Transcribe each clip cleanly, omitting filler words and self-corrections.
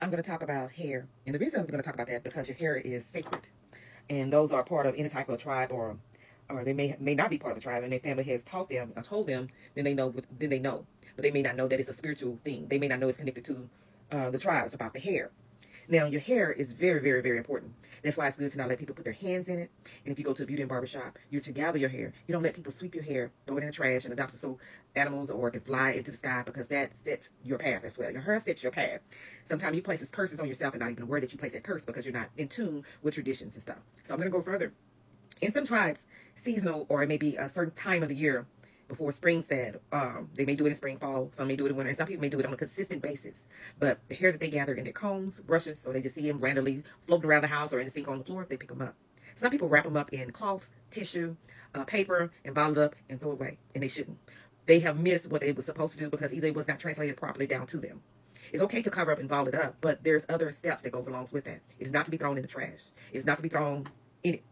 I'm going to talk about hair. And the reason I'm going to talk about that because your hair is sacred. And those are part of any type of tribe, or they may not be part of the tribe, and their family has taught them or told them, then they know. But they may not know that it's a spiritual thing. They may not know it's connected to the tribes about the hair. Now, your hair is very, very, very important. That's why it's good to not let people put their hands in it. And if you go to a beauty and barber shop, you're to gather your hair. You don't let people sweep your hair, throw it in the trash, and the dumpster so animals or it can fly into the sky, because that sets your path as well. Your hair sets your path. Sometimes you place curses on yourself and not even aware that you place that curse because you're not in tune with traditions and stuff. So I'm going to go further. In some tribes, seasonal, or it may be a certain time of the year before spring said, they may do it in spring, fall, some may do it in winter, and some people may do it on a consistent basis. But the hair that they gather in their combs, brushes, or they just see them randomly floating around the house or in the sink on the floor, they pick them up. Some people wrap them up in cloths, tissue, paper, and bottle it up and throw it away, and they shouldn't. They have missed what they were supposed to do because either it was not translated properly down to them. It's okay to cover up and ball it up, but there's other steps that goes along with that. It's not to be thrown in the trash. It's not to be thrown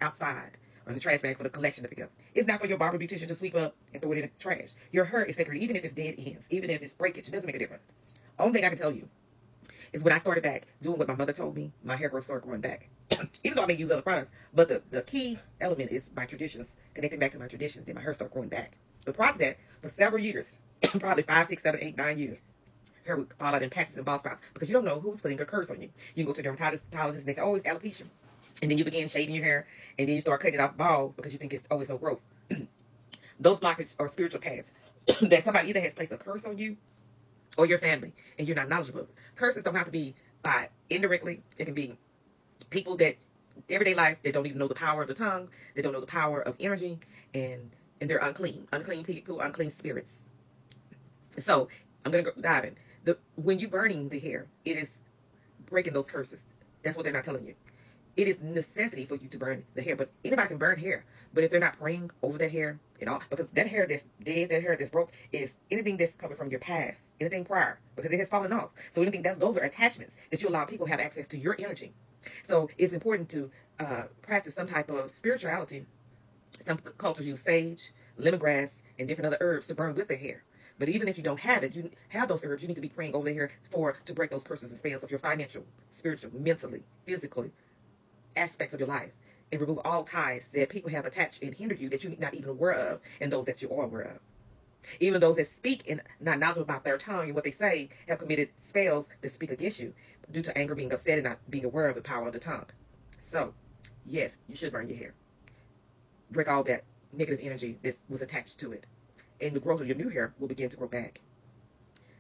outside or in the trash bag for the collection to pick up. It's not for your barber beautician to sweep up and throw it in the trash. Your hair is sacred, even if it's dead ends, even if it's breakage. It doesn't make a difference. Only thing I can tell you is when I started back doing what my mother told me, my hair growth started growing back. Even though I may use other products, but the key element is my traditions, connecting back to my traditions, then my hair started growing back. But prior to that, for several years, probably 5, 6, 7, 8, 9 years, hair would fall out in patches and bald spots because you don't know who's putting a curse on you. You can go to a dermatologist and they say, oh, it's alopecia. And then you begin shaving your hair, and then you start cutting it off bald because you think it's always no growth. Those blockages are spiritual paths that somebody either has placed a curse on you or your family, and you're not knowledgeable of it. Curses don't have to be by indirectly. It can be people that everyday life that don't even know the power of the tongue, they don't know the power of energy, and they're unclean people, unclean spirits. So I'm gonna dive in. When you burning the hair, it is breaking those curses. That's what they're not telling you. It is necessity for you to burn the hair, but anybody can burn hair. But if they're not praying over that hair and all, because that hair that's dead, that hair that's broke, is anything that's coming from your past, anything prior, because it has fallen off. So anything those are attachments that you allow people have access to your energy. So it's important to practice some type of spirituality. Some cultures use sage, lemongrass, and different other herbs to burn with the hair. But even if you don't have it, you have those herbs, you need to be praying over the hair to break those curses and spells of your financial, spiritual, mentally, physically, aspects of your life, and remove all ties that people have attached and hindered you that you're not even aware of, and those that you are aware of. Even those that speak and not knowledgeable about their tongue and what they say have committed spells that speak against you due to anger, being upset, and not being aware of the power of the tongue. So, yes, you should burn your hair. Break all that negative energy that was attached to it. And the growth of your new hair will begin to grow back.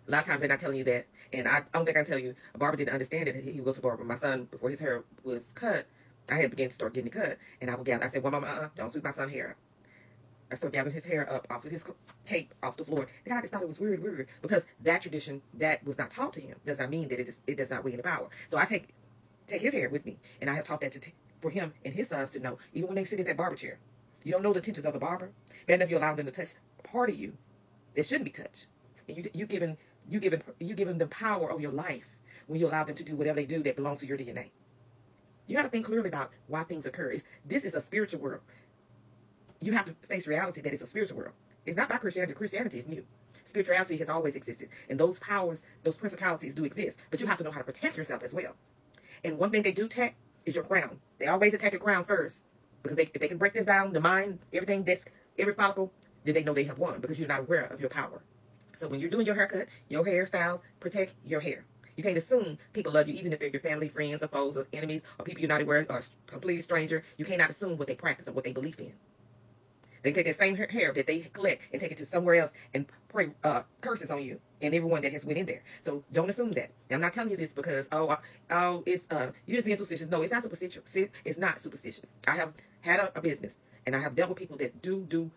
A lot of times they're not telling you that. And I don't think I can tell you, a barber didn't understand it. He goes to barber. My son, before his hair was cut, I had began to start getting it cut. And I would gather. I said, well, mama, don't sweep my son's hair up. I started gathering his hair up off of his cape off the floor. The guy just thought it was weird, because that tradition that was not taught to him does not mean that it does not weigh in the power. So I take his hair with me, and I have taught that for him and his sons to know, even when they sit in that barber chair. You don't know the intentions of the barber. Bad enough you allow them to touch part of you that shouldn't be touched. And you giving them power over your life when you allow them to do whatever they do that belongs to your DNA. You have to think clearly about why things occur. This is a spiritual world. You have to face reality that it's a spiritual world. It's not about Christianity. Christianity is new. Spirituality has always existed. And those powers, those principalities do exist. But you have to know how to protect yourself as well. And one thing they do attack is your crown. They always attack your crown first. Because if they can break this down, the mind, everything, every follicle, then they know they have won because you're not aware of your power. So when you're doing your haircut, your hairstyles, protect your hair. You can't assume people love you, even if they're your family, friends, or foes, or enemies, or people you're not aware of, or a complete stranger. You cannot assume what they practice or what they believe in. They take that same hair that they collect and take it to somewhere else and pray curses on you and everyone that has went in there. So don't assume that. And I'm not telling you this because it's you just being superstitious. No, it's not superstitious. It's not superstitious. I have had a business and I have dealt with people that do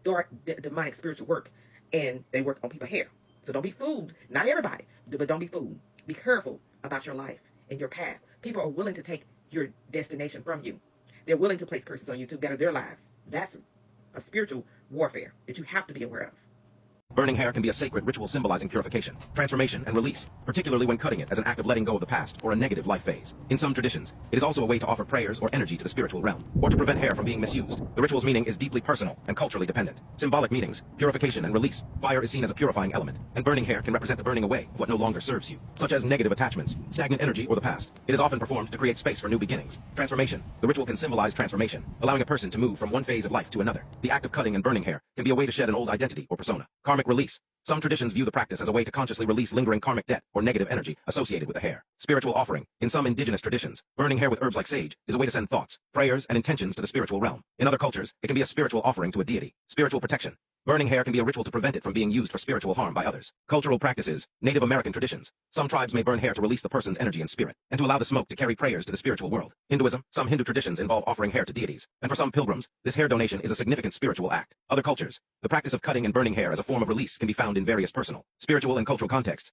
dark demonic spiritual work, and they work on people's hair. So don't be fooled. Not everybody, but don't be fooled. Be careful about your life and your path. People are willing to take your destination from you. They're willing to place curses on you to better their lives. That's a spiritual warfare that you have to be aware of. Burning hair can be a sacred ritual symbolizing purification, transformation, and release, particularly when cutting it as an act of letting go of the past or a negative life phase. In some traditions, it is also a way to offer prayers or energy to the spiritual realm, or to prevent hair from being misused. The ritual's meaning is deeply personal and culturally dependent. Symbolic meanings, purification and release. Fire is seen as a purifying element, and burning hair can represent the burning away of what no longer serves you, such as negative attachments, stagnant energy, or the past. It is often performed to create space for new beginnings. Transformation. The ritual can symbolize transformation, allowing a person to move from one phase of life to another. The act of cutting and burning hair can be a way to shed an old identity or persona. Karmic release. Some traditions view the practice as a way to consciously release lingering karmic debt or negative energy associated with the hair. Spiritual offering. In some indigenous traditions, burning hair with herbs like sage is a way to send thoughts, prayers, and intentions to the spiritual realm. In other cultures, it can be a spiritual offering to a deity. Spiritual protection. Burning hair can be a ritual to prevent it from being used for spiritual harm by others. Cultural practices. Native American traditions. Some tribes may burn hair to release the person's energy and spirit, and to allow the smoke to carry prayers to the spiritual world. Hinduism. Some Hindu traditions involve offering hair to deities, and for some pilgrims, this hair donation is a significant spiritual act. Other cultures. The practice of cutting and burning hair as a form of release can be found in various personal, spiritual, and cultural contexts.